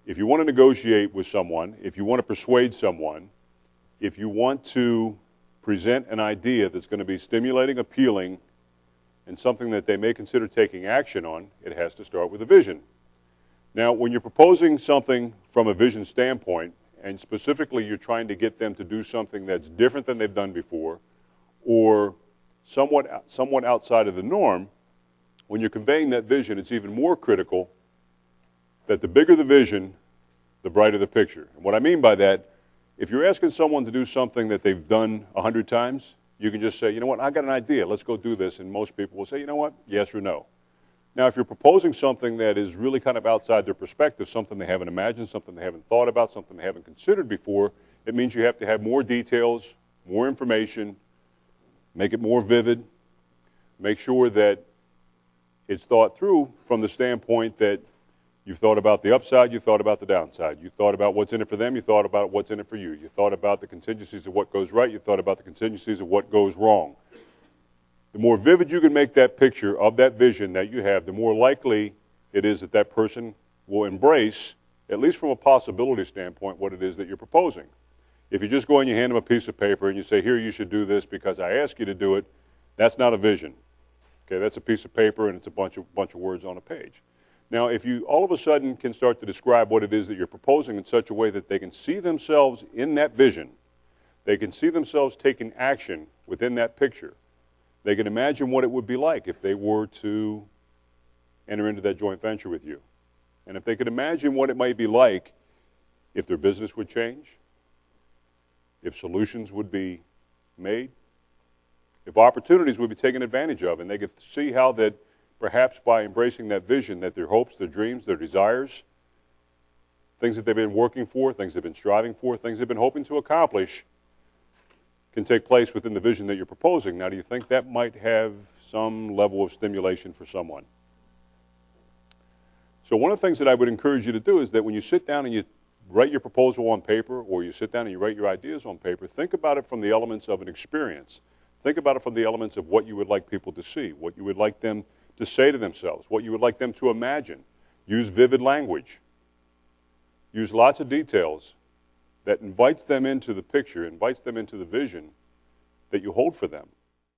if you want to negotiate with someone, if you want to persuade someone, if you want to present an idea that's going to be stimulating, appealing, and something that they may consider taking action on, it has to start with a vision. Now, when you're proposing something from a vision standpoint, and specifically you're trying to get them to do something that's different than they've done before, or somewhat outside of the norm, when you're conveying that vision, it's even more critical that the bigger the vision, the brighter the picture. And what I mean by that, if you're asking someone to do something that they've done 100 times, you can just say, you know what, I got an idea, let's go do this. And most people will say, you know what, yes or no. Now, if you're proposing something that is really kind of outside their perspective, something they haven't imagined, something they haven't thought about, something they haven't considered before, it means you have to have more details, more information, make it more vivid, make sure that it's thought through from the standpoint that you've thought about the upside, you've thought about the downside. You thought about what's in it for them, you thought about what's in it for you. You thought about the contingencies of what goes right, you thought about the contingencies of what goes wrong. The more vivid you can make that picture of that vision that you have, the more likely it is that that person will embrace, at least from a possibility standpoint, what it is that you're proposing. If you just go and you hand them a piece of paper and you say, here, you should do this because I ask you to do it, that's not a vision. Okay, that's a piece of paper and it's a bunch of words on a page. Now, if you all of a sudden can start to describe what it is that you're proposing in such a way that they can see themselves in that vision, they can see themselves taking action within that picture, they can imagine what it would be like if they were to enter into that joint venture with you. And if they could imagine what it might be like if their business would change, if solutions would be made, if opportunities would be taken advantage of, and they could see how that perhaps by embracing that vision that their hopes, their dreams, their desires, things that they've been working for, things they've been striving for, things they've been hoping to accomplish can take place within the vision that you're proposing. Now, do you think that might have some level of stimulation for someone? So one of the things that I would encourage you to do is that when you sit down and you write your proposal on paper, or you sit down and you write your ideas on paper, think about it from the elements of an experience. Think about it from the elements of what you would like people to see, what you would like them to say to themselves, what you would like them to imagine. Use vivid language. Use lots of details that invites them into the picture, invites them into the vision that you hold for them.